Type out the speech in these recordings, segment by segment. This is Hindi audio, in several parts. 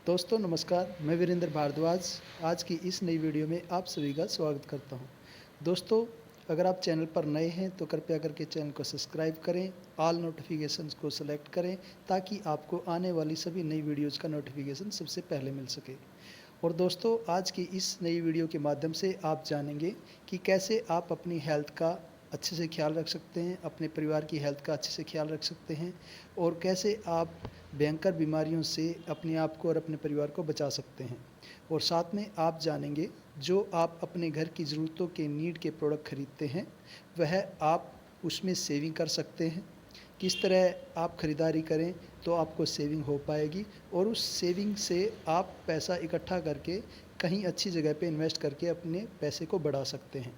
दोस्तों नमस्कार, मैं वीरेंद्र भारद्वाज आज की इस नई वीडियो में आप सभी का स्वागत करता हूं। दोस्तों, अगर आप चैनल पर नए हैं तो कृपया करके चैनल को सब्सक्राइब करें, ऑल नोटिफिकेशंस को सेलेक्ट करें ताकि आपको आने वाली सभी नई वीडियोज़ का नोटिफिकेशन सबसे पहले मिल सके। और दोस्तों, आज की इस नई वीडियो के माध्यम से आप जानेंगे कि कैसे आप अपनी हेल्थ का अच्छे से ख्याल रख सकते हैं, अपने परिवार की हेल्थ का अच्छे से ख्याल रख सकते हैं और कैसे आप भयंकर बीमारियों से अपने आप को और अपने परिवार को बचा सकते हैं। और साथ में आप जानेंगे जो आप अपने घर की ज़रूरतों के नीड के प्रोडक्ट खरीदते हैं, वह आप उसमें सेविंग कर सकते हैं। किस तरह आप ख़रीदारी करें तो आपको सेविंग हो पाएगी और उस सेविंग से आप पैसा इकट्ठा करके कहीं अच्छी जगह पे इन्वेस्ट करके अपने पैसे को बढ़ा सकते हैं।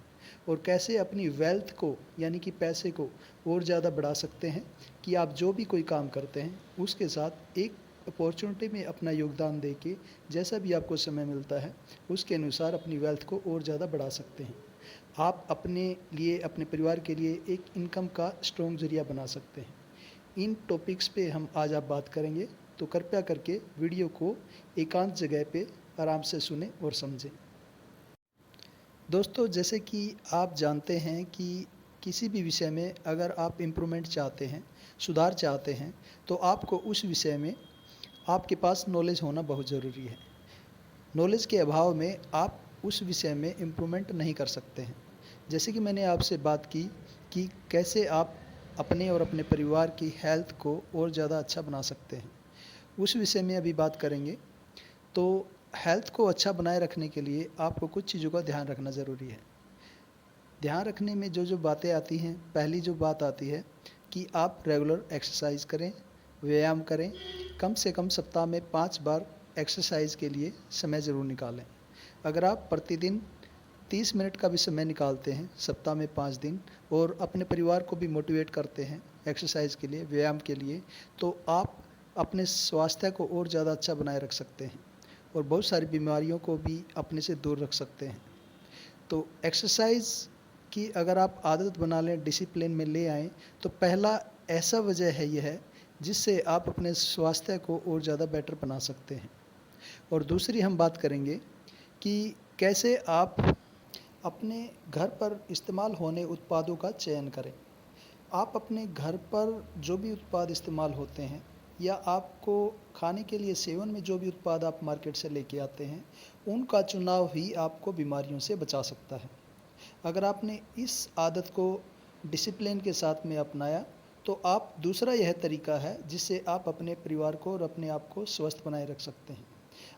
और कैसे अपनी वेल्थ को यानी कि पैसे को और ज़्यादा बढ़ा सकते हैं कि आप जो भी कोई काम करते हैं उसके साथ एक अपॉर्चुनिटी में अपना योगदान दे के जैसा भी आपको समय मिलता है उसके अनुसार अपनी वेल्थ को और ज़्यादा बढ़ा सकते हैं। आप अपने लिए अपने परिवार के लिए एक इनकम का स्ट्रॉन्ग ज़रिया बना सकते हैं। इन टॉपिक्स पे हम आज आप बात करेंगे, तो कृपया करके वीडियो को एकांत जगह पे आराम से सुने और समझें। दोस्तों, जैसे कि आप जानते हैं कि किसी भी विषय में अगर आप इम्प्रूवमेंट चाहते हैं, सुधार चाहते हैं, तो आपको उस विषय में आपके पास नॉलेज होना बहुत ज़रूरी है। नॉलेज के अभाव में आप उस विषय में इम्प्रूवमेंट नहीं कर सकते हैं। जैसे कि मैंने आपसे बात की कि कैसे आप अपने और अपने परिवार की हेल्थ को और ज़्यादा अच्छा बना सकते हैं, उस विषय में अभी बात करेंगे। तो हेल्थ को अच्छा बनाए रखने के लिए आपको कुछ चीज़ों का ध्यान रखना ज़रूरी है। ध्यान रखने में जो बातें आती हैं, पहली जो बात आती है कि आप रेगुलर एक्सरसाइज करें, व्यायाम करें। कम से कम सप्ताह में 5 बार एक्सरसाइज के लिए समय ज़रूर निकालें। अगर आप प्रतिदिन 30 मिनट का भी समय निकालते हैं सप्ताह में 5 दिन और अपने परिवार को भी मोटिवेट करते हैं एक्सरसाइज के लिए, व्यायाम के लिए, तो आप अपने स्वास्थ्य को और ज़्यादा अच्छा बनाए रख सकते हैं और बहुत सारी बीमारियों को भी अपने से दूर रख सकते हैं। तो एक्सरसाइज की अगर आप आदत बना लें, डिसिप्लिन में ले आएँ, तो पहला ऐसा वजह है यह जिससे आप अपने स्वास्थ्य को और ज़्यादा बेटर बना सकते हैं। और दूसरी हम बात करेंगे कि कैसे आप अपने घर पर इस्तेमाल होने उत्पादों का चयन करें। आप अपने घर पर जो भी उत्पाद इस्तेमाल होते हैं या आपको खाने के लिए सेवन में जो भी उत्पाद आप मार्केट से लेके आते हैं, उनका चुनाव ही आपको बीमारियों से बचा सकता है। अगर आपने इस आदत को डिसिप्लिन के साथ में अपनाया, तो आप दूसरा यह तरीका है जिससे आप अपने परिवार को और अपने आप को स्वस्थ बनाए रख सकते हैं।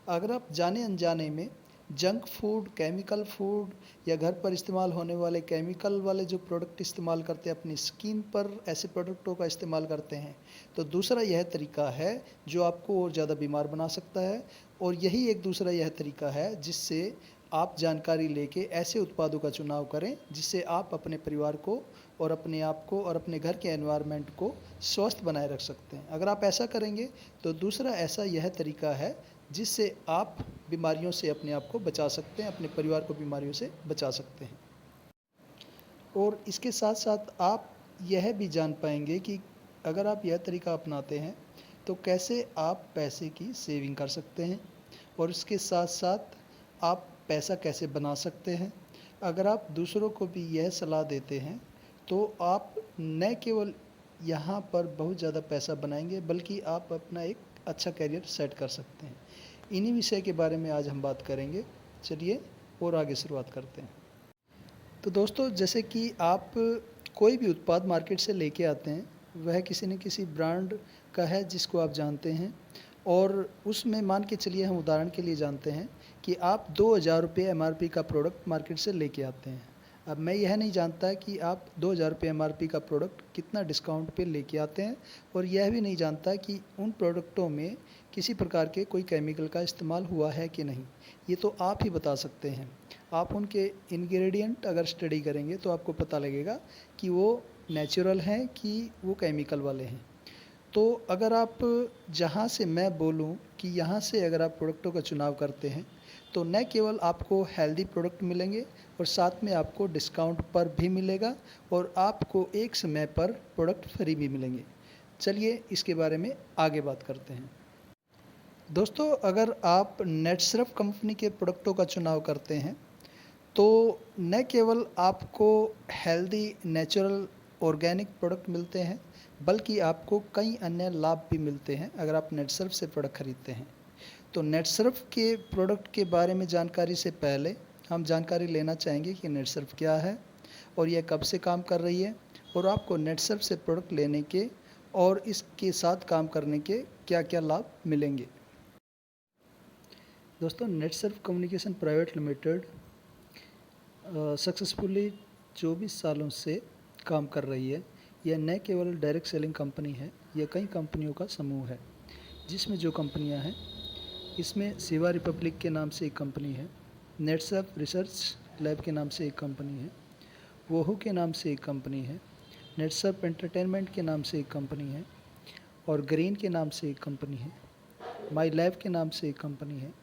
अगर आप जाने अनजाने में जंक फूड, केमिकल फूड या घर पर इस्तेमाल होने वाले केमिकल वाले जो प्रोडक्ट इस्तेमाल करते हैं, अपनी स्किन पर ऐसे प्रोडक्टों का इस्तेमाल करते हैं, तो दूसरा यह तरीका है जो आपको और ज़्यादा बीमार बना सकता है। और यही एक दूसरा यह तरीका है जिससे आप जानकारी लेके ऐसे उत्पादों का चुनाव करें जिससे आप अपने परिवार को और अपने आप को और अपने घर के एनवायरनमेंट को स्वस्थ बनाए रख सकते हैं। अगर आप ऐसा करेंगे तो दूसरा ऐसा यह तरीका है जिससे आप बीमारियों से अपने आप को बचा सकते हैं, अपने परिवार को बीमारियों से बचा सकते हैं। और इसके साथ-साथ आप यह भी जान पाएँगे कि अगर आप यह तरीका अपनाते हैं, तो कैसे आप पैसे की सेविंग कर सकते हैं और इसके साथ-साथ आप पैसा कैसे बना सकते हैं। अगर आप दूसरों को भी यह सलाह देते हैं, तो आप न केवल यहाँ पर बहुत ज़्यादा पैसा बनाएँगे, बल्कि आप अपना एक अच्छा करियर सेट कर सकते हैं। इन्हीं विषय के बारे में आज हम बात करेंगे। चलिए और आगे शुरुआत करते हैं। तो दोस्तों, जैसे कि आप कोई भी उत्पाद मार्केट से लेके आते हैं, वह किसी न किसी ब्रांड का है जिसको आप जानते हैं और उसमें मान के चलिए हम उदाहरण के लिए जानते हैं कि आप ₹2000 एमआरपी का प्रोडक्ट मार्केट से लेके आते हैं। अब मैं यह नहीं जानता कि आप ₹2000 एमआरपी का प्रोडक्ट कितना डिस्काउंट पे लेके आते हैं और यह भी नहीं जानता कि उन प्रोडक्टों में किसी प्रकार के कोई केमिकल का इस्तेमाल हुआ है कि नहीं। ये तो आप ही बता सकते हैं। आप उनके इंग्रेडिएंट अगर स्टडी करेंगे तो आपको पता लगेगा कि वो नेचुरल हैं कि वो केमिकल वाले हैं। तो अगर आप जहाँ से मैं बोलूँ कि यहाँ से अगर आप प्रोडक्टों का चुनाव करते हैं, तो न केवल आपको हेल्दी प्रोडक्ट मिलेंगे और साथ में आपको डिस्काउंट पर भी मिलेगा और आपको एक समय पर प्रोडक्ट फ्री भी मिलेंगे। चलिए इसके बारे में आगे बात करते हैं। दोस्तों, अगर आप नेटसर्फ कंपनी के प्रोडक्टों का चुनाव करते हैं, तो न केवल आपको हेल्दी, नेचुरल, ऑर्गेनिक प्रोडक्ट मिलते हैं, बल्कि आपको कई अन्य लाभ भी मिलते हैं अगर आप नेटसर्फ से प्रोडक्ट खरीदते हैं। तो नेटसर्फ के प्रोडक्ट के बारे में जानकारी से पहले हम जानकारी लेना चाहेंगे कि नेटसर्फ क्या है और यह कब से काम कर रही है और आपको नेटसर्फ से प्रोडक्ट लेने के और इसके साथ काम करने के क्या-क्या लाभ मिलेंगे। दोस्तों, Netsurf communication private limited successfully 24 सालों से काम कर रही है। यह न केवल डायरेक्ट सेलिंग कंपनी है, यह कई कंपनियों का समूह है, जिसमें जो कंपनियां हैं, इसमें सिवा रिपब्लिक के नाम से एक कंपनी है, नेटसर्फ रिसर्च लैब के नाम से एक कंपनी है, वोहू के नाम से एक कंपनी है, नेटसर्फ एंटरटेनमेंट के नाम से एक कंपनी है और ग्रीन के नाम से एक कंपनी है, माई लैब के नाम से एक कंपनी है।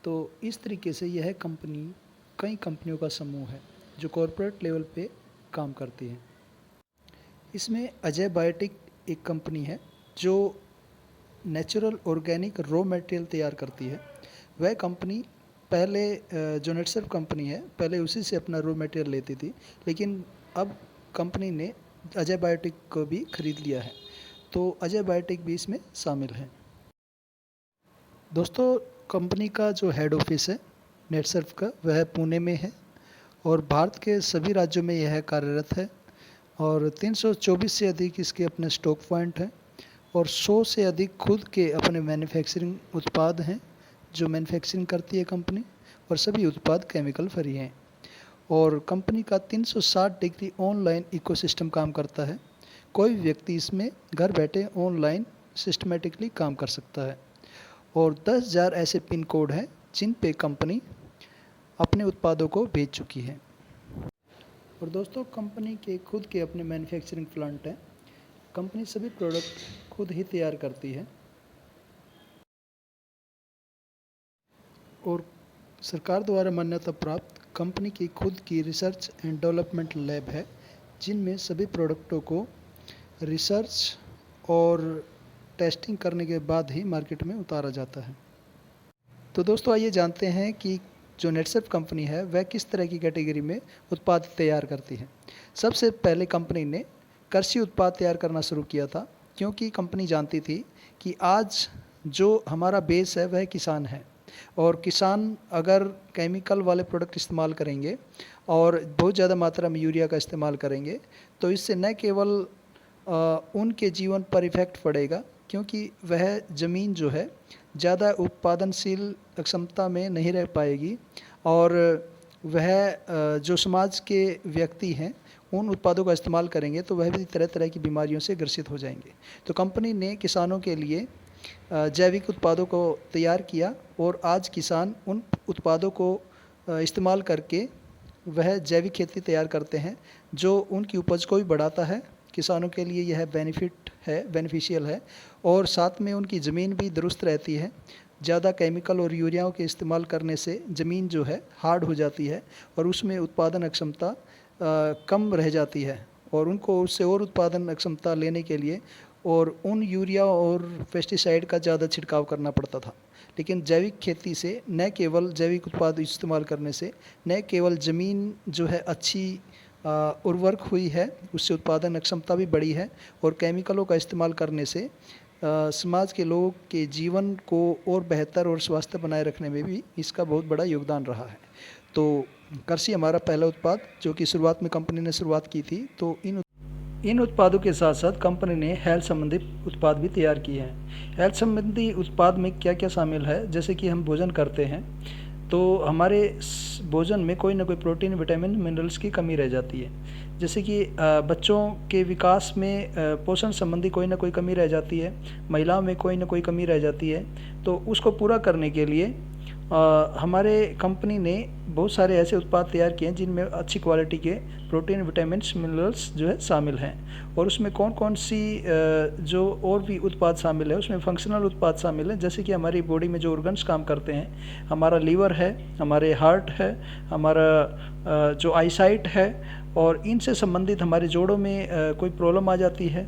तो इस तरीके से यह कंपनी कई कंपनियों का समूह है जो कॉरपोरेट लेवल पे काम करती है। इसमें अजय बायोटिक एक कंपनी है जो नेचुरल ऑर्गेनिक रॉ मटेरियल तैयार करती है। वह कंपनी पहले जो नेटसर्फ कंपनी है, पहले उसी से अपना रॉ मटेरियल लेती थी, लेकिन अब कंपनी ने अजय बायोटिक को भी खरीद लिया है, तो अजय बायोटिक भी इसमें शामिल है। दोस्तों, कंपनी का जो हेड ऑफिस है नेटसर्फ का, वह पुणे में है और भारत के सभी राज्यों में यह कार्यरत है और 324 से अधिक इसके अपने स्टॉक पॉइंट हैं और 100 से अधिक खुद के अपने मैन्युफैक्चरिंग उत्पाद हैं जो मैन्युफैक्चरिंग करती है कंपनी, और सभी उत्पाद केमिकल फ्री हैं। और कंपनी का 360 डिग्री ऑनलाइन इकोसिस्टम काम करता है। कोई भी व्यक्ति इसमें घर बैठे ऑनलाइन सिस्टमेटिकली काम कर सकता है और 10,000 ऐसे पिन कोड हैं जिन पे कंपनी अपने उत्पादों को बेच चुकी है। और दोस्तों, कंपनी के खुद के अपने मैन्युफैक्चरिंग प्लांट हैं। कंपनी सभी प्रोडक्ट खुद ही तैयार करती है और सरकार द्वारा मान्यता प्राप्त कंपनी की खुद की रिसर्च एंड डेवलपमेंट लैब है, जिनमें सभी प्रोडक्टों को रिसर्च और टेस्टिंग करने के बाद ही मार्केट में उतारा जाता है। तो दोस्तों, आइए जानते हैं कि जो नेटसर्फ कंपनी है वह किस तरह की कैटेगरी में उत्पाद तैयार करती है। सबसे पहले कंपनी ने कृषि उत्पाद तैयार करना शुरू किया था, क्योंकि कंपनी जानती थी कि आज जो हमारा बेस है वह किसान है और किसान अगर केमिकल वाले प्रोडक्ट इस्तेमाल करेंगे और बहुत ज़्यादा मात्रा में यूरिया का इस्तेमाल करेंगे, तो इससे न केवल उनके जीवन पर इफ़ेक्ट पड़ेगा, क्योंकि वह ज़मीन जो है ज़्यादा उत्पादनशील क्षमता में नहीं रह पाएगी और वह जो समाज के व्यक्ति हैं उन उत्पादों का इस्तेमाल करेंगे तो वह भी तरह तरह की बीमारियों से ग्रसित हो जाएंगे। तो कंपनी ने किसानों के लिए जैविक उत्पादों को तैयार किया और आज किसान उन उत्पादों को इस्तेमाल करके वह जैविक खेती तैयार करते हैं, जो उनकी उपज को भी बढ़ाता है। किसानों के लिए यह बेनिफिशियल है और साथ में उनकी ज़मीन भी दुरुस्त रहती है। ज़्यादा केमिकल और यूरियाओं के इस्तेमाल करने से ज़मीन जो है हार्ड हो जाती है और उसमें उत्पादन क्षमता कम रह जाती है और उनको उससे और उत्पादन क्षमता लेने के लिए और उन यूरिया और पेस्टिसाइड का ज़्यादा छिड़काव करना पड़ता था। लेकिन जैविक खेती से न केवल जैविक उत्पाद इस्तेमाल करने से न केवल ज़मीन जो है अच्छी उर्वरक हुई है, उससे उत्पादन क्षमता भी बढ़ी है और केमिकलों का इस्तेमाल करने से समाज के लोगों के जीवन को और बेहतर और स्वास्थ्य बनाए रखने में भी इसका बहुत बड़ा योगदान रहा है। तो कृषि हमारा पहला उत्पाद जो कि शुरुआत में कंपनी ने शुरुआत की थी, तो इन उत्पादों के साथ साथ कंपनी ने हेल्थ संबंधी उत्पाद भी तैयार किए हैं। हेल्थ संबंधी उत्पाद में क्या क्या शामिल है, जैसे कि हम भोजन करते हैं तो हमारे भोजन में कोई ना कोई प्रोटीन, विटामिन, मिनरल्स की कमी रह जाती है। जैसे कि बच्चों के विकास में पोषण संबंधी कोई ना कोई कमी रह जाती है, महिलाओं में कोई ना कोई कमी रह जाती है, तो उसको पूरा करने के लिए हमारे कंपनी ने बहुत सारे ऐसे उत्पाद तैयार किए हैं जिनमें अच्छी क्वालिटी के प्रोटीन, विटामिन्स, मिनरल्स जो है शामिल हैं। और उसमें कौन कौन सी जो और भी उत्पाद शामिल है, उसमें फंक्शनल उत्पाद शामिल है, जैसे कि हमारी बॉडी में जो ऑर्गन्स काम करते हैं, हमारा लीवर है, हमारे हार्ट है, हमारा जो आईसाइट है, और इनसे संबंधित हमारे जोड़ों में कोई प्रॉब्लम आ जाती है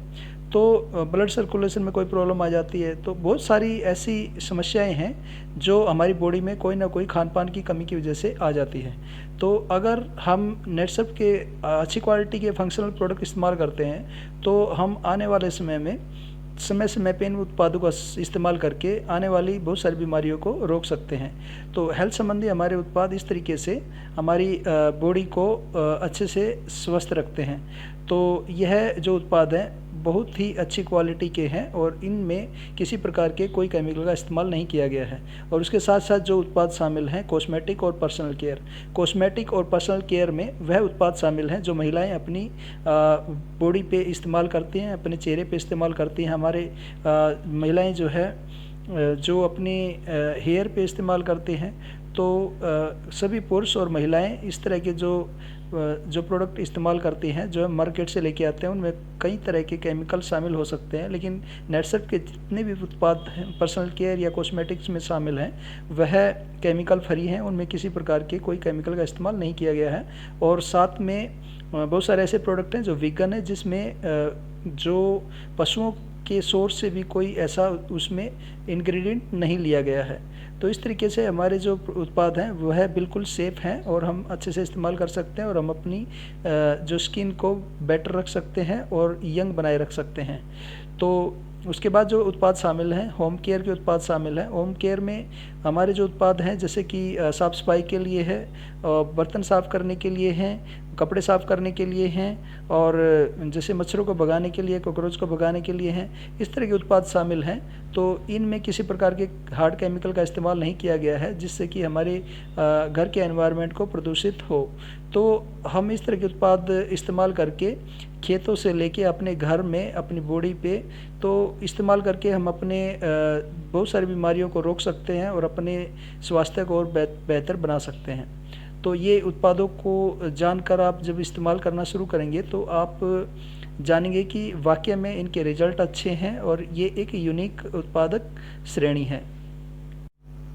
तो ब्लड सर्कुलेशन में कोई प्रॉब्लम आ जाती है। तो बहुत सारी ऐसी समस्याएं हैं जो हमारी बॉडी में कोई ना कोई खान पान की कमी की वजह से आ जाती है। तो अगर हम नेटसर्फ के अच्छी क्वालिटी के फंक्शनल प्रोडक्ट इस्तेमाल करते हैं तो हम आने वाले समय समय पे इन उत्पादों का इस्तेमाल करके आने वाली बहुत सारी बीमारियों को रोक सकते हैं। तो हेल्थ संबंधी हमारे उत्पाद इस तरीके से हमारी बॉडी को अच्छे से स्वस्थ रखते हैं। तो यह जो उत्पाद हैं बहुत ही अच्छी क्वालिटी के हैं और इनमें किसी प्रकार के कोई केमिकल का इस्तेमाल नहीं किया गया है। और उसके साथ साथ जो उत्पाद शामिल हैं कॉस्मेटिक और पर्सनल केयर, कॉस्मेटिक और पर्सनल केयर में वह उत्पाद शामिल हैं जो महिलाएं अपनी बॉडी पे इस्तेमाल करती हैं, अपने चेहरे पे इस्तेमाल करती हैं। हमारे महिलाएं जो है जो अपने हेयर पे इस्तेमाल करते हैं। तो सभी पुरुष और महिलाएं इस तरह के जो प्रोडक्ट इस्तेमाल करती हैं, जो मार्केट से लेके आते हैं, उनमें कई तरह के केमिकल शामिल हो सकते हैं। लेकिन नेटसर्फ के जितने भी उत्पाद हैं पर्सनल केयर या कॉस्मेटिक्स में शामिल हैं वह केमिकल फ्री हैं, उनमें किसी प्रकार के कोई केमिकल का इस्तेमाल नहीं किया गया है। और साथ में बहुत सारे ऐसे प्रोडक्ट हैं जो वीगन है, जिसमें जो पशुओं के सोर्स से भी कोई ऐसा उसमें इंग्रेडिएंट नहीं लिया गया है। तो इस तरीके से हमारे जो उत्पाद हैं वह बिल्कुल सेफ़ हैं और हम अच्छे से इस्तेमाल कर सकते हैं और हम अपनी जो स्किन को बेटर रख सकते हैं और यंग बनाए रख सकते हैं। तो उसके बाद जो उत्पाद शामिल हैं होम केयर के उत्पाद शामिल हैं। होम केयर में हमारे जो उत्पाद हैं जैसे कि साफ़ सफाई के लिए है, बर्तन साफ़ करने के लिए हैं, कपड़े साफ़ करने के लिए हैं और जैसे मच्छरों को भगाने के लिए, कॉकरोच को भगाने के लिए हैं, इस तरह के उत्पाद शामिल हैं। तो इनमें किसी प्रकार के हार्ड केमिकल का इस्तेमाल नहीं किया गया है जिससे कि हमारे घर के एनवायरनमेंट को प्रदूषित हो। तो हम इस तरह के उत्पाद इस्तेमाल करके खेतों से लेके अपने घर में अपनी बॉडी पे तो इस्तेमाल करके हम अपने बहुत सारी बीमारियों को रोक सकते हैं और अपने स्वास्थ्य को और बेहतर बना सकते हैं। तो ये उत्पादों को जानकर आप जब इस्तेमाल करना शुरू करेंगे तो आप जानेंगे कि वाकई में इनके रिजल्ट अच्छे हैं और ये एक यूनिक उत्पादक श्रेणी है।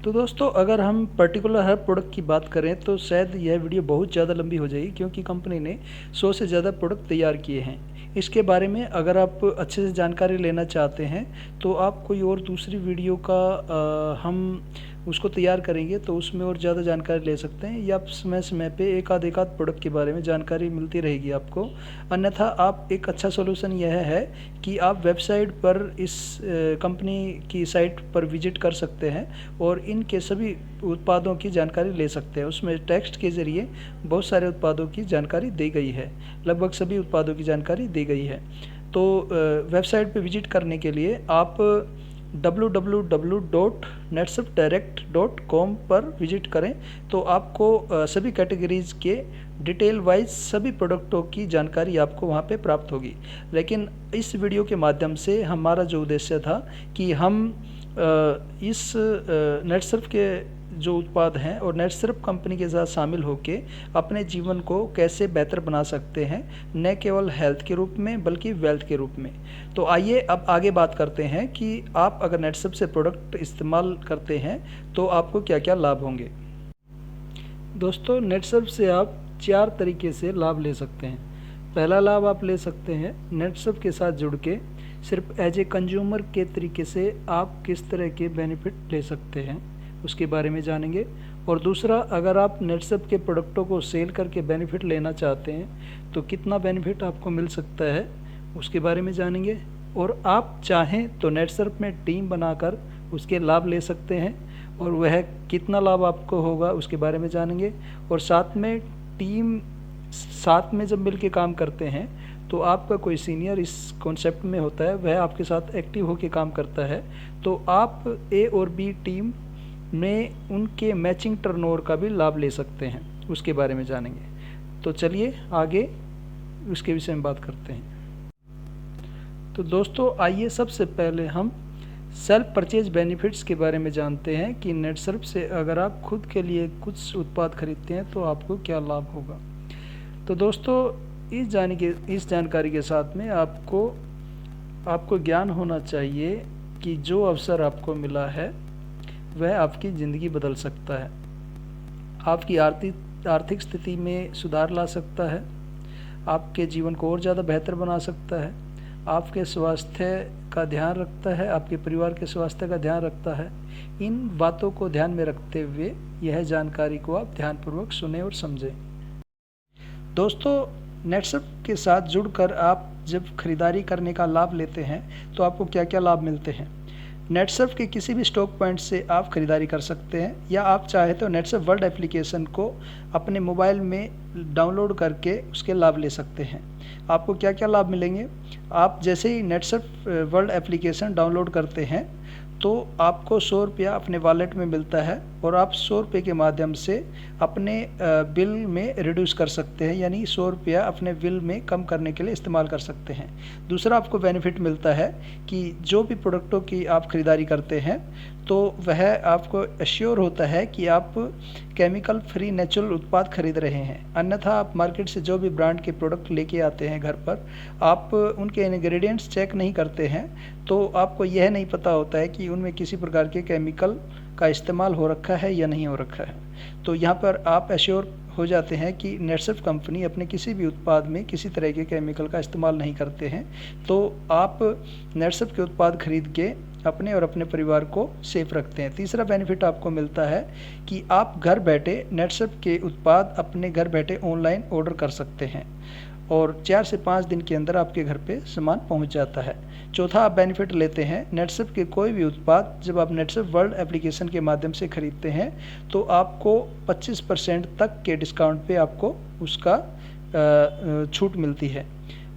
तो दोस्तों अगर हम पर्टिकुलर हर प्रोडक्ट की बात करें तो शायद यह वीडियो बहुत ज़्यादा लंबी हो जाएगी, क्योंकि कंपनी ने 100 से ज़्यादा प्रोडक्ट तैयार किए हैं। इसके बारे में अगर आप अच्छे से जानकारी लेना चाहते हैं तो आप कोई और दूसरी वीडियो का हम उसको तैयार करेंगे तो उसमें और ज़्यादा जानकारी ले सकते हैं, या समय समय पे एक आध प्रोडक्ट के बारे में जानकारी मिलती रहेगी आपको। अन्यथा आप एक अच्छा सोल्यूशन यह है कि आप वेबसाइट पर इस कंपनी की साइट पर विजिट कर सकते हैं और इनके सभी उत्पादों की जानकारी ले सकते हैं। उसमें टेक्स्ट के ज़रिए बहुत सारे उत्पादों की जानकारी दी गई है, लगभग सभी उत्पादों की जानकारी दी गई है। तो वेबसाइट पर विजिट करने के लिए आप www.netsurfdirect.com पर विजिट करें तो आपको सभी कैटेगरीज़ के डिटेल वाइज सभी प्रोडक्टों की जानकारी आपको वहाँ पे प्राप्त होगी। लेकिन इस वीडियो के माध्यम से हमारा जो उद्देश्य था कि हम इस नेटसर्फ के जो उत्पाद हैं और नेटसर्फ कंपनी के साथ शामिल होकर अपने जीवन को कैसे बेहतर बना सकते हैं, न केवल हेल्थ के रूप में बल्कि वेल्थ के रूप में। तो आइए अब आगे बात करते हैं कि आप अगर नेटसर्फ से प्रोडक्ट इस्तेमाल करते हैं तो आपको क्या क्या लाभ होंगे। दोस्तों नेटसर्फ से आप 4 तरीके से लाभ ले सकते हैं। पहला लाभ आप ले सकते हैं नेटसर्फ के साथ जुड़ के सिर्फ एज ए कंज्यूमर के तरीके से आप किस तरह के बेनिफिट ले सकते हैं उसके बारे में जानेंगे। और दूसरा, अगर आप नेटसर्फ के प्रोडक्टों को सेल करके बेनिफिट लेना चाहते हैं तो कितना बेनिफिट आपको मिल सकता है उसके बारे में जानेंगे। और आप चाहें तो नेटसर्फ में टीम बनाकर उसके लाभ ले सकते हैं और वह कितना लाभ आपको होगा उसके बारे में जानेंगे। और साथ में टीम साथ में जब मिल के काम करते हैं तो आपका कोई सीनियर इस कॉन्सेप्ट में होता है, वह आपके साथ एक्टिव होकर काम करता है। तो आप ए और बी टीम में उनके मैचिंग टर्नओवर का भी लाभ ले सकते हैं, उसके बारे में जानेंगे। तो चलिए आगे उसके विषय में बात करते हैं। तो दोस्तों आइए सबसे पहले हम सेल्फ परचेज बेनिफिट्स के बारे में जानते हैं कि नेटसर्फ से अगर आप खुद के लिए कुछ उत्पाद खरीदते हैं तो आपको क्या लाभ होगा। तो दोस्तों इस जानकारी के साथ में आपको ज्ञान होना चाहिए कि जो अवसर आपको मिला है वह आपकी ज़िंदगी बदल सकता है, आपकी आर्थिक स्थिति में सुधार ला सकता है, आपके जीवन को और ज़्यादा बेहतर बना सकता है। आपके स्वास्थ्य का ध्यान रखता है, आपके परिवार के स्वास्थ्य का ध्यान रखता है। इन बातों को ध्यान में रखते हुए यह जानकारी को आप ध्यानपूर्वक सुने और समझें। दोस्तों, नेटसप के साथ जुड़कर आप जब खरीदारी करने का लाभ लेते हैं तो आपको क्या क्या लाभ मिलते हैं। नेटसप के किसी भी स्टॉक पॉइंट से आप खरीदारी कर सकते हैं, या आप चाहे तो नेटसप वर्ल्ड एप्लीकेशन को अपने मोबाइल में डाउनलोड करके उसके लाभ ले सकते हैं। आपको क्या क्या लाभ मिलेंगे। आप जैसे ही नेटसप वर्ल्ड एप्लीकेशन डाउनलोड करते हैं तो आपको 100 रुपया अपने वॉलेट में मिलता है, और आप 100 रुपये के माध्यम से अपने बिल में रिड्यूस कर सकते हैं, यानी 100 रुपया अपने बिल में कम करने के लिए इस्तेमाल कर सकते हैं। दूसरा आपको बेनिफिट मिलता है कि जो भी प्रोडक्टों की आप खरीदारी करते हैं तो वह आपको एश्योर होता है कि आप केमिकल फ्री नेचुरल उत्पाद खरीद रहे हैं। अन्यथा आप मार्केट से जो भी ब्रांड के प्रोडक्ट लेके आते हैं घर पर, आप उनके इंग्रेडिएंट्स चेक नहीं करते हैं तो आपको यह नहीं पता होता है कि उनमें किसी प्रकार के केमिकल का इस्तेमाल हो रखा है या नहीं हो रखा है। तो यहाँ पर आप एश्योर हो जाते हैं कि नेटसप कंपनी अपने किसी भी उत्पाद में किसी तरह के केमिकल का इस्तेमाल नहीं करते हैं। तो आप नेटसप के उत्पाद खरीद के अपने और अपने परिवार को सेफ रखते हैं। तीसरा बेनिफिट आपको मिलता है कि आप घर बैठे नेटसप के उत्पाद अपने घर बैठे ऑनलाइन ऑर्डर कर सकते हैं, और 4 से 5 दिन के अंदर आपके घर पे सामान पहुंच जाता है। चौथा आप बेनिफिट लेते हैं नेटसप के कोई भी उत्पाद जब आप नेटसप वर्ल्ड एप्लीकेशन के माध्यम से खरीदते हैं तो आपको 25% तक के डिस्काउंट पे आपको उसका छूट मिलती है।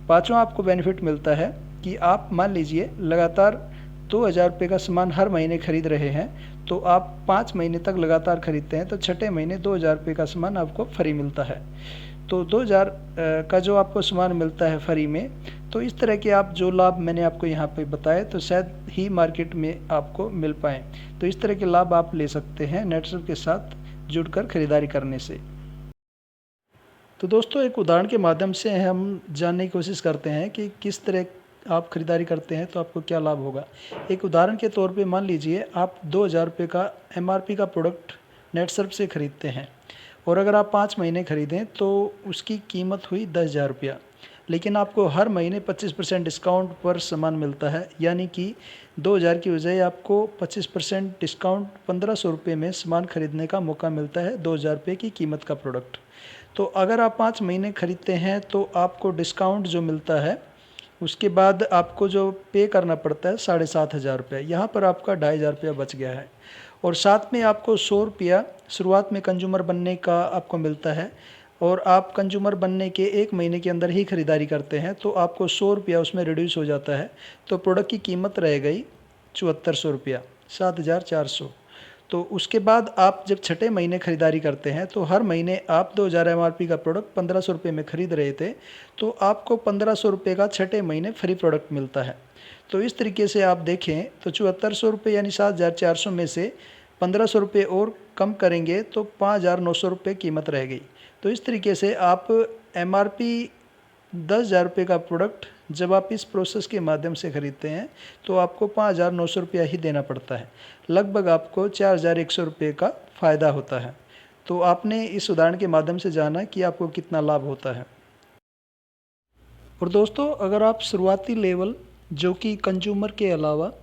पाँचवा आपको बेनिफिट मिलता है कि आप मान लीजिए लगातार 2000 रुपये का सामान हर महीने खरीद रहे हैं, तो आप 5 महीने तक लगातार खरीदते हैं तो छठे महीने 2000 रुपये का सामान आपको फ्री मिलता है। तो 2000 का जो आपको सामान मिलता है फ्री में, तो इस तरह के आप जो लाभ मैंने आपको यहाँ पे बताए तो शायद ही मार्केट में आपको मिल पाएँ। तो इस तरह के लाभ आप ले सकते हैं नेटसप के साथ जुड़कर खरीदारी करने से। तो दोस्तों, एक उदाहरण के माध्यम से हम जानने की कोशिश करते हैं कि किस तरह आप खरीदारी करते हैं तो आपको क्या लाभ होगा। एक उदाहरण के तौर पे मान लीजिए आप 2000 रुपये का MRP का प्रोडक्ट नेटसप से ख़रीदते हैं, और अगर आप 5 महीने ख़रीदें तो उसकी कीमत हुई 10,000 रुपया, लेकिन आपको हर महीने 25% डिस्काउंट पर सामान मिलता है, यानी कि 2000 की बजाय आपको 25% डिस्काउंट 1500 रुपये में सामान खरीदने का मौका मिलता है 2000 रुपये की कीमत का प्रोडक्ट। तो अगर आप 5 महीने खरीदते हैं तो आपको डिस्काउंट जो मिलता है उसके बाद आपको जो पे करना पड़ता है 7,500 रुपये, यहाँ पर आपका 2,500 रुपया बच गया है। और साथ में आपको 100 रुपया शुरुआत में कंज्यूमर बनने का आपको मिलता है, और आप कंज्यूमर बनने के 1 महीने के अंदर ही खरीदारी करते हैं तो आपको 100 रुपया उसमें रिड्यूस हो जाता है। तो प्रोडक्ट की कीमत रह गई 7400 रुपया, 7,400। तो उसके बाद आप जब छठे महीने खरीदारी करते हैं तो हर महीने आप 2000 MRP का प्रोडक्ट 1500 रुपये में ख़रीद रहे थे, तो आपको 1500 रुपये का छठे महीने फ्री प्रोडक्ट मिलता है। तो इस तरीके से आप देखें तो 7400 रुपये यानी 7,400 में से 1500 रुपये और कम करेंगे तो 5,900 रुपये कीमत रह गई। तो इस तरीके से आप MRP 10,000 रुपये का प्रोडक्ट जब आप इस प्रोसेस के माध्यम से ख़रीदते हैं तो आपको 5,900 रुपया ही देना पड़ता है। लगभग आपको 4,100 रुपये का फ़ायदा होता है। तो आपने इस उदाहरण के माध्यम से जाना कि आपको कितना लाभ होता है। और दोस्तों, अगर आप शुरुआती लेवल जो कि कंज्यूमर के अलावा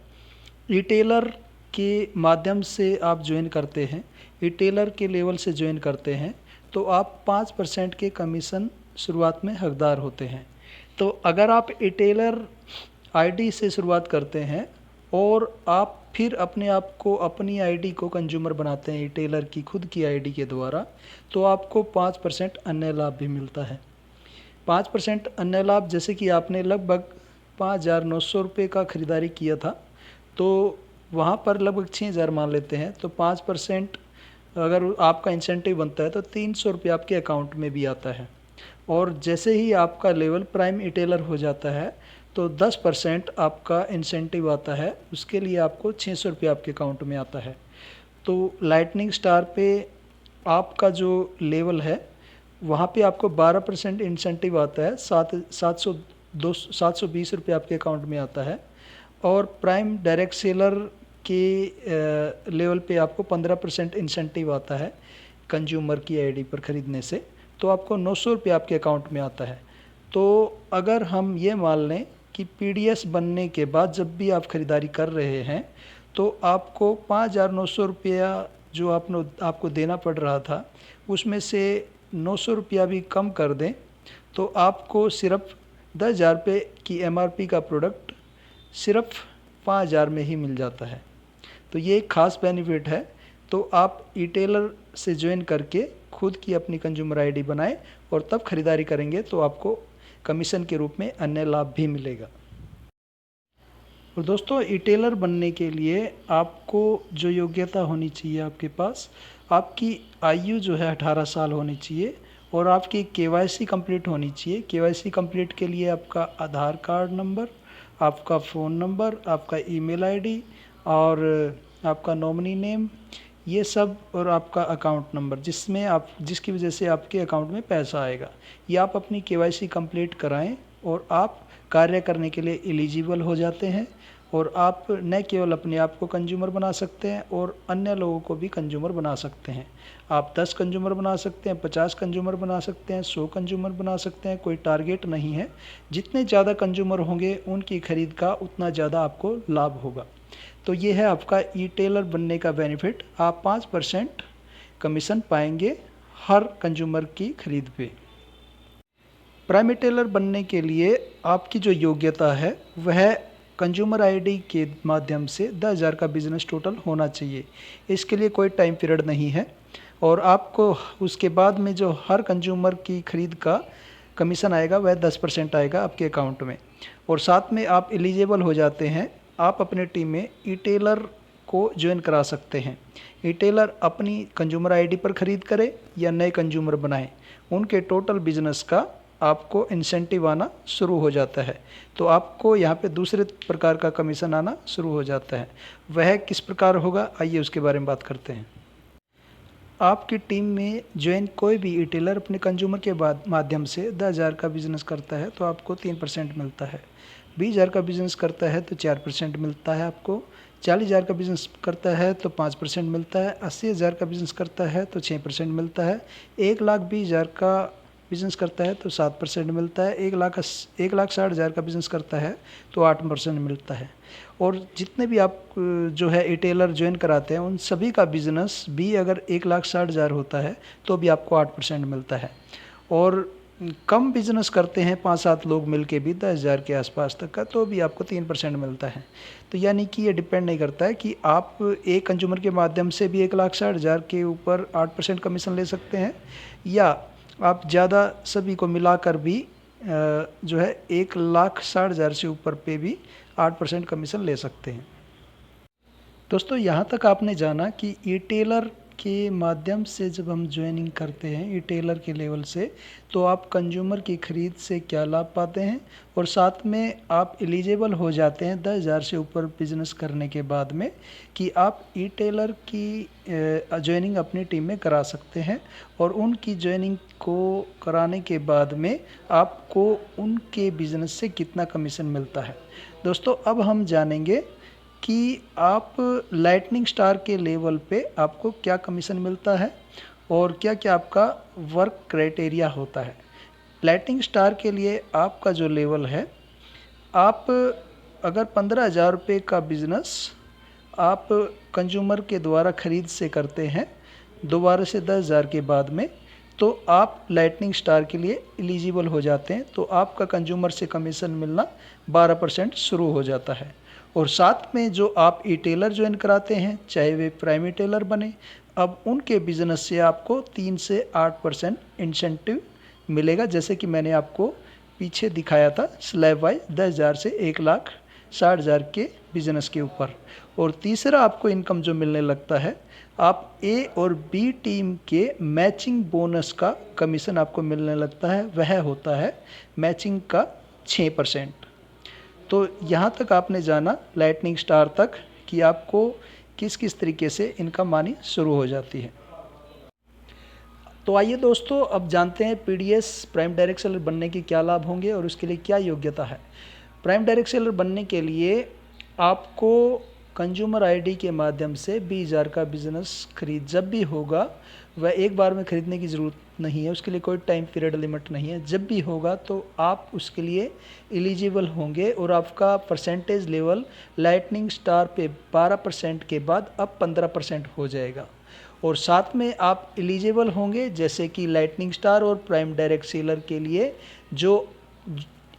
रिटेलर के माध्यम से आप ज्वाइन करते हैं, रिटेलर के लेवल से ज्वाइन करते हैं, तो आप 5% के कमीशन शुरुआत में हकदार होते हैं। तो अगर आप रिटेलर आईडी से शुरुआत करते हैं और आप फिर अपने आप को अपनी आईडी को कंज्यूमर बनाते हैं रिटेलर की खुद की आईडी के द्वारा, तो आपको 5% अन्य लाभ भी मिलता है। 5% अन्य लाभ, जैसे कि आपने लगभग 5,900 रुपये का ख़रीदारी किया था तो वहाँ पर लगभग 6,000 मान लेते हैं, तो 5% अगर आपका इंसेंटिव बनता है तो 300 रुपये आपके अकाउंट में भी आता है। और जैसे ही आपका लेवल प्राइम रिटेलर हो जाता है तो 10% आपका इंसेंटिव आता है, उसके लिए आपको 600 रुपये आपके अकाउंट में आता है। तो लाइटनिंग स्टार पे आपका जो लेवल है वहाँ पे आपको 12% इंसेंटिव आता है, 720 रुपये आपके अकाउंट में आता है। और प्राइम डायरेक्ट सेलर के लेवल पे आपको 15% इंसेंटिव आता है कंज्यूमर की आईडी पर ख़रीदने से, तो आपको 900 रुपये आपके अकाउंट में आता है। तो अगर हम ये मान लें कि पीडीएस बनने के बाद जब भी आप ख़रीदारी कर रहे हैं तो आपको 5,900 रुपया जो आपको देना पड़ रहा था उसमें से 900 रुपया भी कम कर दें तो आपको सिर्फ 10,000 रुपये की एमआरपी का प्रोडक्ट सिर्फ 5,000 में ही मिल जाता है। तो ये एक ख़ास बेनिफिट है। तो आप ई-टेलर से ज्वाइन करके खुद की अपनी कंज्यूमर आईडी बनाएं और तब खरीदारी करेंगे तो आपको कमीशन के रूप में अन्य लाभ भी मिलेगा। और दोस्तों, ई-टेलर बनने के लिए आपको जो योग्यता होनी चाहिए आपके पास, आपकी आयु जो है 18 साल होनी चाहिए और आपकी केवाईसी कंप्लीट होनी चाहिए। केवाईसी कंप्लीट के लिए आपका आधार कार्ड नंबर, आपका फ़ोन नंबर, आपका ईमेल आईडी और आपका नॉमिनी नेम, ये सब, और आपका अकाउंट नंबर जिसकी वजह से आपके अकाउंट में पैसा आएगा, ये आप अपनी केवाईसी कंप्लीट कराएं और आप कार्य करने के लिए एलिजिबल हो जाते हैं। और आप न केवल अपने आप को कंज्यूमर बना सकते हैं और अन्य लोगों को भी कंज्यूमर बना सकते हैं। आप 10 कंज्यूमर बना सकते हैं, 50 कंज्यूमर बना सकते हैं, 100 कंज्यूमर बना सकते हैं, कोई टारगेट नहीं है। जितने ज़्यादा कंज्यूमर होंगे उनकी खरीद का उतना ज़्यादा आपको लाभ होगा। तो ये है आपका ई-टेलर बनने का बेनिफिट। आप 5% कमीशन पाएंगे हर कंज्यूमर की खरीद पे। प्राइम ई-टेलर बनने के लिए आपकी जो योग्यता है वह कंज्यूमर आईडी के माध्यम से 10,000 का बिजनेस टोटल होना चाहिए। इसके लिए कोई टाइम पीरियड नहीं है और आपको उसके बाद में जो हर कंज्यूमर की खरीद का कमीशन आएगा वह 10% आएगा आपके अकाउंट में। और साथ में आप एलिजिबल हो जाते हैं, आप अपने टीम में ई-टेलर को ज्वाइन करा सकते हैं। ई-टेलर अपनी कंज्यूमर आईडी पर खरीद करे या नए कंज्यूमर बनाएं, उनके टोटल बिजनेस का आपको इंसेंटिव आना शुरू हो जाता है। तो आपको यहाँ पे दूसरे प्रकार का कमीशन आना शुरू हो जाता है। वह किस प्रकार होगा, आइए उसके बारे में बात करते हैं। आपकी टीम में ज्वाइन कोई भी ई-टेलर अपने कंज्यूमर के माध्यम से 10,000 का बिजनेस करता है तो आपको 3% मिलता है। 20,000 का बिजनेस करता है तो 4% मिलता है आपको। 40,000 का बिजनेस करता है तो 5% मिलता है। 80,000 का बिजनेस करता है तो 6% मिलता है। 1,20,000 का बिज़नेस करता है तो 7% मिलता है। 1,60,000 का बिज़नेस करता है तो 8% मिलता है। और जितने भी आप जो है ई-टेलर ज्वाइन कराते हैं उन सभी का बिज़नेस भी अगर 1,60,000 होता है तो भी आपको 8% मिलता है। और कम बिज़नेस करते हैं 5-7 लोग मिलके भी 10,000 के आसपास तक का, तो भी आपको 3% मिलता है। तो यानी कि ये डिपेंड नहीं करता है कि आप एक कंज्यूमर के माध्यम से भी 1,60,000 के ऊपर 8% कमीशन ले सकते हैं या आप ज़्यादा सभी को मिलाकर भी जो है 1,60,000 से ऊपर पे भी 8% कमीशन ले सकते हैं। दोस्तों, यहाँ तक आपने जाना कि ई-टेलर के माध्यम से जब हम ज्वाइनिंग करते हैं ई-टेलर के लेवल से तो आप कंज्यूमर की खरीद से क्या लाभ पाते हैं और साथ में आप एलिजिबल हो जाते हैं 10,000 से ऊपर बिजनेस करने के बाद में कि आप ई-टेलर की ज्वाइनिंग अपनी टीम में करा सकते हैं और उनकी ज्वाइनिंग को कराने के बाद में आपको उनके बिजनेस से कितना कमीशन मिलता है। दोस्तों, अब हम जानेंगे कि आप लाइटनिंग स्टार के लेवल पे आपको क्या कमीशन मिलता है और क्या क्या आपका वर्क क्राइटेरिया होता है। लाइटनिंग स्टार के लिए आपका जो लेवल है, आप अगर 15,000 रुपये का बिज़नेस आप कंज्यूमर के द्वारा ख़रीद से करते हैं दोबारा से 10,000 के बाद में, तो आप लाइटनिंग स्टार के लिए एलिजिबल हो जाते हैं। तो आपका कंज्यूमर से कमीशन मिलना 12% शुरू हो जाता है। और साथ में जो आप ई-टेलर ज्वाइन कराते हैं, चाहे वे प्राइम ई-टेलर बने, अब उनके बिज़नेस से आपको 3 से 8% इंसेंटिव मिलेगा, जैसे कि मैंने आपको पीछे दिखाया था स्लैब वाइज 10,000 से 1,60,000 के बिज़नेस के ऊपर। और तीसरा आपको इनकम जो मिलने लगता है, आप ए और बी टीम के मैचिंग बोनस का कमीशन आपको मिलने लगता है, वह होता है मैचिंग का 6%। तो यहाँ तक आपने जाना लाइटनिंग स्टार तक कि आपको किस किस तरीके से इनकम आनी शुरू हो जाती है। तो आइए दोस्तों, अब जानते हैं पीडीएस प्राइम डायरेक्ट सेलर बनने के क्या लाभ होंगे और उसके लिए क्या योग्यता है। प्राइम डायरेक्ट सेलर बनने के लिए आपको कंज्यूमर आईडी के माध्यम से 20,000 का बिज़नेस खरीद जब भी होगा, वह एक बार में ख़रीदने की ज़रूरत नहीं है, उसके लिए कोई टाइम पीरियड लिमिट नहीं है। जब भी होगा तो आप उसके लिए एलिजिबल होंगे और आपका परसेंटेज लेवल लाइटनिंग स्टार पे 12% के बाद अब 15% हो जाएगा। और साथ में आप एलिजिबल होंगे जैसे कि लाइटनिंग स्टार और प्राइम डायरेक्ट सेलर के लिए जो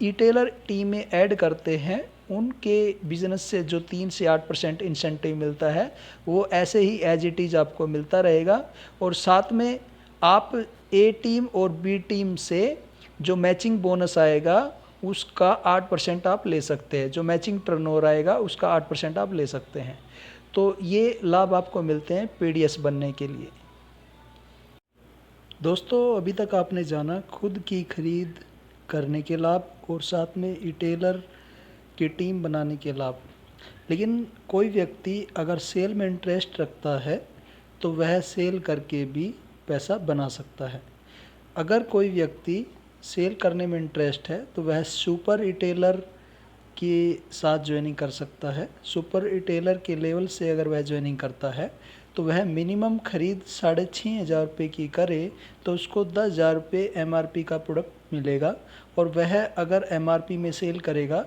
ई-टेलर टीम में ऐड करते हैं, उनके बिज़नेस से जो 3 से 8% इंसेंटिव मिलता है, वो ऐसे ही एज इट इज़ आपको मिलता रहेगा। और साथ में आप ए टीम और बी टीम से जो मैचिंग बोनस आएगा उसका 8% आप ले सकते हैं, जो मैचिंग टर्नओवर आएगा उसका 8% आप ले सकते हैं। तो ये लाभ आपको मिलते हैं पीडीएस बनने के लिए। दोस्तों, अभी तक आपने जाना खुद की खरीद करने के लाभ और साथ में ई-टेलर की टीम बनाने के लाभ। लेकिन कोई व्यक्ति अगर सेल में इंटरेस्ट रखता है तो वह सेल करके भी पैसा बना सकता है। अगर कोई व्यक्ति सेल करने में इंटरेस्ट है तो वह सुपर ई-टेलर के साथ ज्वाइनिंग कर सकता है। सुपर ई-टेलर के लेवल से अगर वह ज्वाइनिंग करता है तो वह मिनिमम खरीद 6,500 रुपये की करे तो उसको 10,000 रुपये MRP का प्रोडक्ट मिलेगा। और वह अगर MRP में सेल करेगा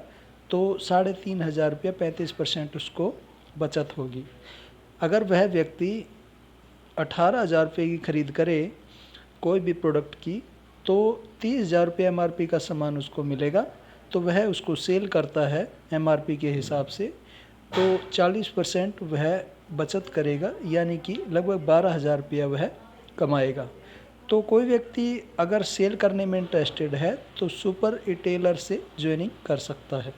तो 3,500 रुपये 35% उसको बचत होगी। अगर वह व्यक्ति 18,000 रुपये की खरीद करे कोई भी प्रोडक्ट की तो 30,000 रुपये MRP का सामान उसको मिलेगा। तो वह उसको सेल करता है MRP के हिसाब से, तो 40% वह बचत करेगा, यानी कि लगभग 12,000 रुपया वह कमाएगा। तो कोई व्यक्ति अगर सेल करने में इंटरेस्टेड है तो सुपर ई-टेलर से ज्वाइनिंग कर सकता है।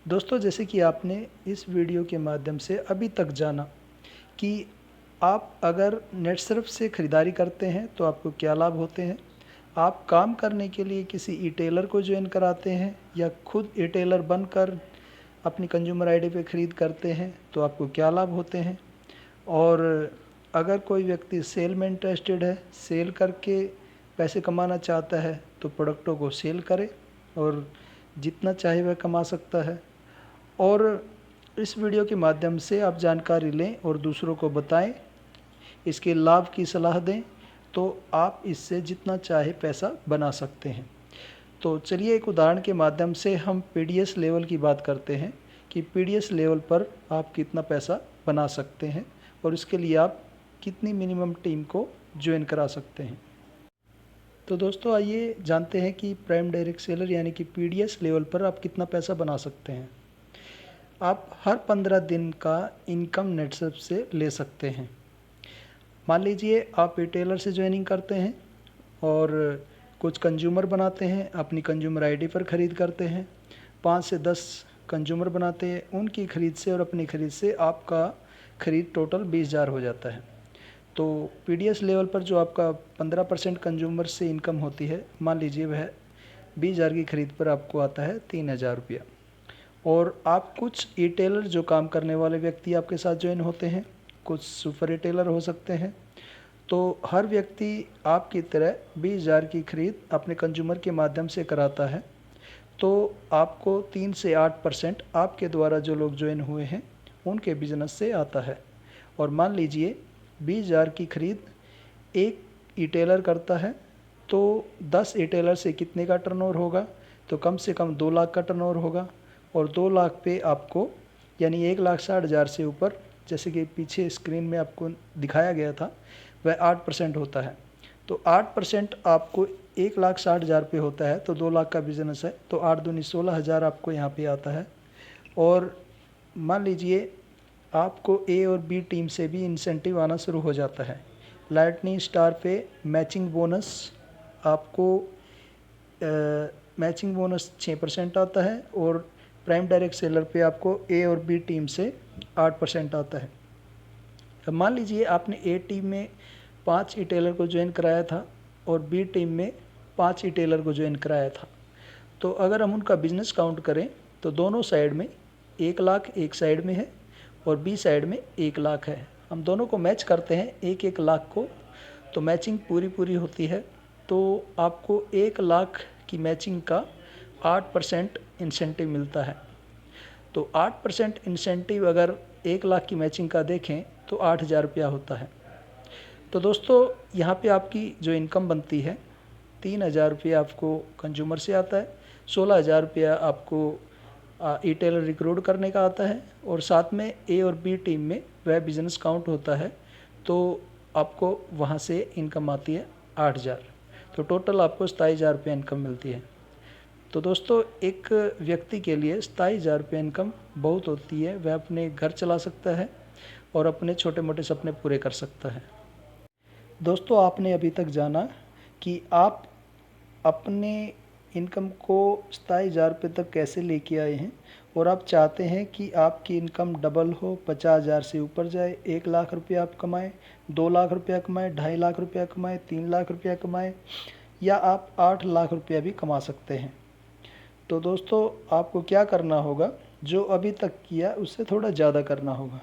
दोस्तों, जैसे कि आपने इस वीडियो के माध्यम से अभी तक जाना कि आप अगर नेटसर्फ से ख़रीदारी करते हैं तो आपको क्या लाभ होते हैं, आप काम करने के लिए किसी ई-टेलर को ज्वाइन कराते हैं या खुद ई-टेलर बनकर अपनी कंज्यूमर आईडी पे ख़रीद करते हैं तो आपको क्या लाभ होते हैं, और अगर कोई व्यक्ति सेल में इंटरेस्टेड है, सेल करके पैसे कमाना चाहता है तो प्रोडक्टों को सेल करे और जितना चाहे वह कमा सकता है। और इस वीडियो के माध्यम से आप जानकारी लें और दूसरों को बताएं, इसके लाभ की सलाह दें, तो आप इससे जितना चाहे पैसा बना सकते हैं। तो चलिए एक उदाहरण के माध्यम से हम पीडीएस लेवल की बात करते हैं कि पीडीएस लेवल पर आप कितना पैसा बना सकते हैं और इसके लिए आप कितनी मिनिमम टीम को ज्वाइन करा सकते हैं। तो दोस्तों, आइए जानते हैं कि प्राइम डायरेक्ट सेलर यानी कि पीडीएस लेवल पर आप कितना पैसा बना सकते हैं। आप हर 15 दिन का इनकम नेटसर्फ से ले सकते हैं। मान लीजिए आप ई-टेलर से ज्वाइनिंग करते हैं और कुछ कंज्यूमर बनाते हैं, अपनी कंज्यूमर आईडी पर ख़रीद करते हैं, 5 से 10 कंज्यूमर बनाते हैं, उनकी ख़रीद से और अपनी ख़रीद से आपका ख़रीद टोटल 20,000 हो जाता है। तो पीडीएस लेवल पर जो आपका 15% कंज्यूमर से इनकम होती है, मान लीजिए वह 20,000 की खरीद पर आपको आता है 3,000 रुपया। और आप कुछ ई-टेलर जो काम करने वाले व्यक्ति आपके साथ ज्वाइन होते हैं, कुछ सुपर ई-टेलर हो सकते हैं, तो हर व्यक्ति आपकी तरह 20,000 की खरीद अपने कंज्यूमर के माध्यम से कराता है। तो आपको 3 से 8% आपके द्वारा जो लोग ज्वाइन हुए हैं उनके बिजनेस से आता है। और मान लीजिए 20,000 की खरीद एक ई-टेलर करता है तो 10 ई-टेलर से कितने का टर्नओवर होगा, तो कम से कम 2 लाख का टर्नओवर होगा। और 2 लाख पे आपको यानी 1,60,000 से ऊपर, जैसे कि पीछे स्क्रीन में आपको दिखाया गया था, वह 8% होता है। तो 8% आपको 1,60,000 पे होता है, तो 2 लाख का बिजनेस है, तो 8 दूनी 16,000 आपको यहाँ पे आता है। और मान लीजिए आपको ए और बी टीम से भी इंसेंटिव आना शुरू हो जाता है। लाइटनिंग स्टार पे मैचिंग बोनस आपको मैचिंग बोनस 6% आता है और प्राइम डायरेक्ट सेलर पे आपको ए और बी टीम से 8% आता है। अब मान लीजिए आपने ए टीम में 5 ई-टेलर को ज्वाइन कराया था और बी टीम में 5 ई-टेलर को ज्वाइन कराया था। तो अगर हम उनका बिजनेस काउंट करें तो दोनों साइड में 1 लाख एक साइड में है और बी साइड में 1 लाख है। हम दोनों को मैच करते हैं 1-1 लाख को, तो मैचिंग पूरी होती है। तो आपको 1 लाख की मैचिंग का 8% इंसेंटिव मिलता है। तो 8% इंसेंटिव अगर 1 लाख की मैचिंग का देखें तो 8,000 रुपया होता है। तो दोस्तों यहाँ पे आपकी जो इनकम बनती है 3,000 रुपया आपको कंज्यूमर से आता है, 16,000 रुपया आपको ई टेलर रिक्रूट करने का आता है, और साथ में ए और बी टीम में वह बिजनेस काउंट होता है, तो आपको वहाँ से इनकम आती है 8,000। तो टोटल आपको 27,000 रुपये इनकम मिलती है। तो दोस्तों एक व्यक्ति के लिए 27,000 रुपये इनकम बहुत होती है, वह अपने घर चला सकता है और अपने छोटे मोटे सपने पूरे कर सकता है। दोस्तों आपने अभी तक जाना कि आप अपने इनकम को 27,000 रुपये तक कैसे लेके आए हैं, और आप चाहते हैं कि आपकी इनकम डबल हो, 50,000 से ऊपर जाए, 1 लाख रुपया आप कमाएं, 2 लाख रुपया कमाएं, 2.5 लाख रुपया कमाएं, 3 लाख रुपया कमाएं, या आप 8 लाख रुपया भी कमा सकते हैं। तो दोस्तों आपको क्या करना होगा, जो अभी तक किया उससे थोड़ा ज़्यादा करना होगा।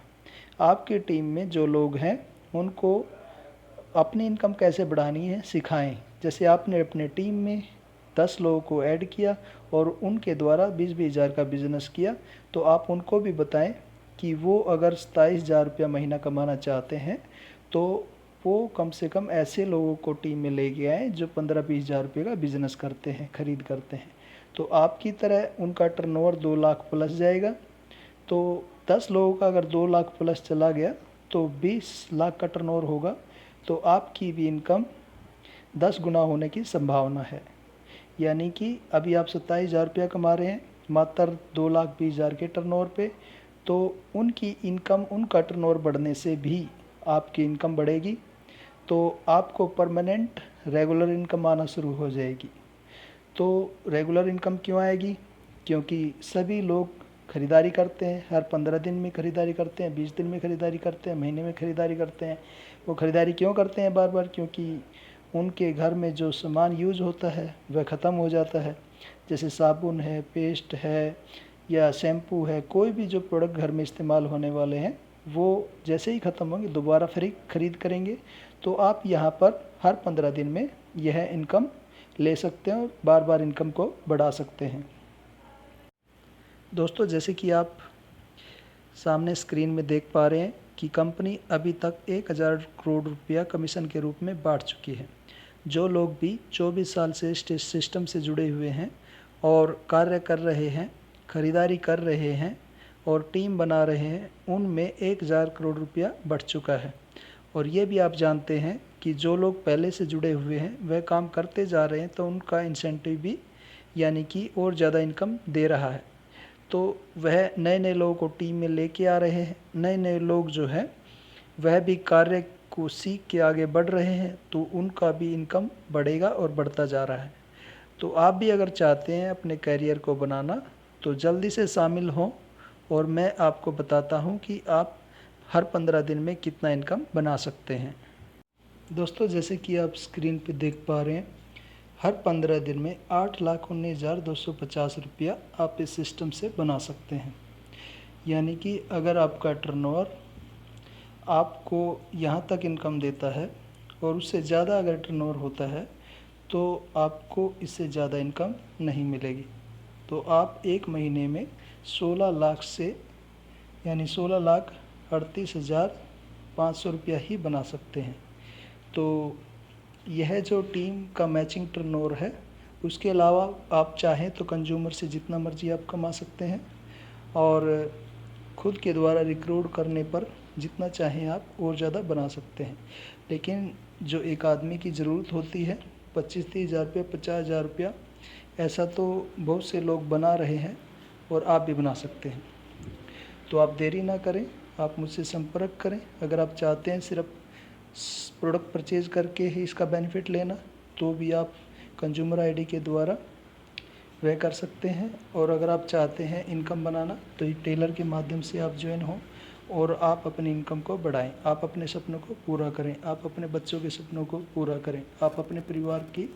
आपकी टीम में जो लोग हैं उनको अपनी इनकम कैसे बढ़ानी है सिखाएं। जैसे आपने अपने टीम में 10 लोगों को ऐड किया और उनके द्वारा 20-20 हज़ार का बिज़नेस किया, तो आप उनको भी बताएं कि वो अगर 27,000 रुपया महीना कमाना चाहते हैं तो वो कम से कम ऐसे लोगों को टीम में लेके आएँ जो 15-20 हज़ार रुपये का बिज़नेस करते हैं, ख़रीद करते हैं। तो आपकी तरह उनका टर्नओवर 2 लाख प्लस जाएगा। तो 10 लोगों का अगर 2 लाख प्लस चला गया तो 20 लाख का टर्नओवर होगा, तो आपकी भी इनकम 10 गुना होने की संभावना है। यानी कि अभी आप 27,000 रुपया कमा रहे हैं मात्र 2,20,000 के टर्नओवर पे, तो उनकी इनकम, उनका टर्नओवर बढ़ने से भी आपकी इनकम बढ़ेगी, तो आपको परमानेंट रेगुलर इनकम आना शुरू हो जाएगी। तो रेगुलर इनकम क्यों आएगी? क्योंकि सभी लोग ख़रीदारी करते हैं, हर 15 दिन में ख़रीदारी करते हैं, 20 दिन में ख़रीदारी करते हैं, महीने में ख़रीदारी करते हैं। वो ख़रीदारी क्यों करते हैं बार बार? क्योंकि उनके घर में जो सामान यूज़ होता है वह ख़त्म हो जाता है। जैसे साबुन है, पेस्ट है या शैम्पू है, कोई भी जो प्रोडक्ट घर में इस्तेमाल होने वाले हैं वो जैसे ही ख़त्म होंगे दोबारा ख़रीद करेंगे। तो आप यहाँ पर हर 15 दिन में यह इनकम ले सकते हैं और बार बार इनकम को बढ़ा सकते हैं। दोस्तों जैसे कि आप सामने स्क्रीन में देख पा रहे हैं कि कंपनी अभी तक 1,000 करोड़ रुपया कमीशन के रूप में बांट चुकी है। जो लोग भी 24 साल से इस सिस्टम से जुड़े हुए हैं और कार्य कर रहे हैं, ख़रीदारी कर रहे हैं और टीम बना रहे हैं, उनमें 1,000 करोड़ रुपया बढ़ चुका है। और ये भी आप जानते हैं कि जो लोग पहले से जुड़े हुए हैं वह काम करते जा रहे हैं, तो उनका इंसेंटिव भी यानी कि और ज़्यादा इनकम दे रहा है। तो वह नए नए लोगों को टीम में लेके आ रहे हैं। नए नए लोग जो हैं वह भी कार्य को सीख के आगे बढ़ रहे हैं, तो उनका भी इनकम बढ़ेगा और बढ़ता जा रहा है। तो आप भी अगर चाहते हैं अपने करियर को बनाना तो जल्दी से शामिल हों, और मैं आपको बताता हूं कि आप हर 15 दिन में कितना इनकम बना सकते हैं। दोस्तों जैसे कि आप स्क्रीन पे देख पा रहे हैं, हर 15 दिन में 8,19,250 रुपया आप इस सिस्टम से बना सकते हैं। यानी कि अगर आपका टर्नओवर आपको यहाँ तक इनकम देता है और उससे ज़्यादा अगर टर्नओवर होता है तो आपको इससे ज़्यादा इनकम नहीं मिलेगी। तो आप एक महीने में 16 लाख से यानी 16,38,500 रुपया ही बना सकते हैं। तो यह जो टीम का मैचिंग टर्नओवर है, उसके अलावा आप चाहें तो कंज्यूमर से जितना मर्जी आप कमा सकते हैं, और खुद के द्वारा रिक्रूट करने पर जितना चाहें आप और ज़्यादा बना सकते हैं। लेकिन जो एक आदमी की ज़रूरत होती है 25-30 हज़ार रुपया, 50 हज़ार रुपया, ऐसा तो बहुत से लोग बना रहे हैं और आप भी बना सकते हैं। तो आप देरी ना करें, आप मुझसे संपर्क करें। अगर आप चाहते हैं सिर्फ प्रोडक्ट परचेज़ करके ही इसका बेनिफिट लेना, तो भी आप कंज्यूमर आईडी के द्वारा वह कर सकते हैं। और अगर आप चाहते हैं इनकम बनाना तो ये टेलर के माध्यम से आप ज्वाइन हो और आप अपनी इनकम को बढ़ाएं, आप अपने सपनों को पूरा करें, आप अपने बच्चों के सपनों को पूरा करें, आप अपने परिवार की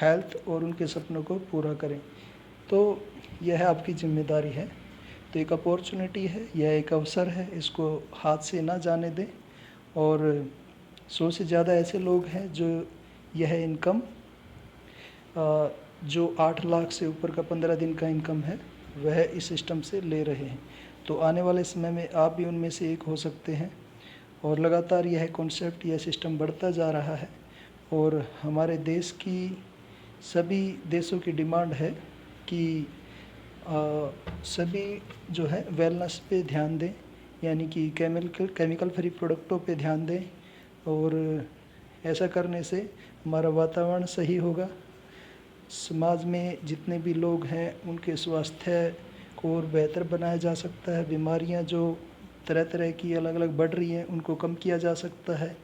हेल्थ और उनके सपनों को पूरा करें। तो यह आपकी जिम्मेदारी है। तो एक अपॉर्चुनिटी है, यह एक अवसर है, इसको हाथ से ना जाने दें। और 100 से ज़्यादा ऐसे लोग हैं जो यह इनकम जो 8 लाख से ऊपर का 15 दिन का इनकम है वह इस सिस्टम से ले रहे हैं। तो आने वाले समय में आप भी उनमें से एक हो सकते हैं। और लगातार यह कॉन्सेप्ट, यह सिस्टम बढ़ता जा रहा है और हमारे देश की सभी देशों की डिमांड है कि सभी जो है वेलनेस पे ध्यान दें, यानी कि केमिकल फ्री प्रोडक्टों पे ध्यान दें। और ऐसा करने से हमारा वातावरण सही होगा, समाज में जितने भी लोग हैं उनके स्वास्थ्य को और बेहतर बनाया जा सकता है, बीमारियां जो तरह तरह की अलग अलग बढ़ रही हैं उनको कम किया जा सकता है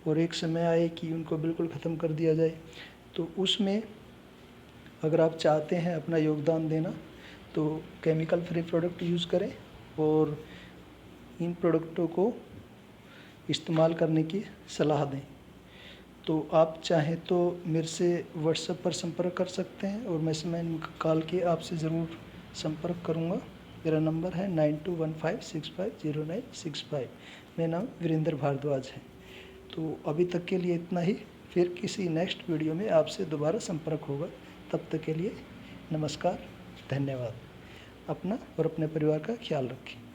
और एक समय आए कि उनको बिल्कुल ख़त्म कर दिया जाए। तो उसमें अगर आप चाहते हैं अपना योगदान देना तो केमिकल फ्री प्रोडक्ट यूज़ करें और इन प्रोडक्टों को इस्तेमाल करने की सलाह दें। तो आप चाहें तो मेरे से व्हाट्सएप पर संपर्क कर सकते हैं और मैं समय निकाल के आपसे ज़रूर संपर्क करूंगा। मेरा नंबर है 9215650965। मेरा नाम वीरेंद्र भारद्वाज है। तो अभी तक के लिए इतना ही, फिर किसी नेक्स्ट वीडियो में आपसे दोबारा संपर्क होगा। तब तक के लिए नमस्कार, धन्यवाद। अपना और अपने परिवार का ख्याल रखें।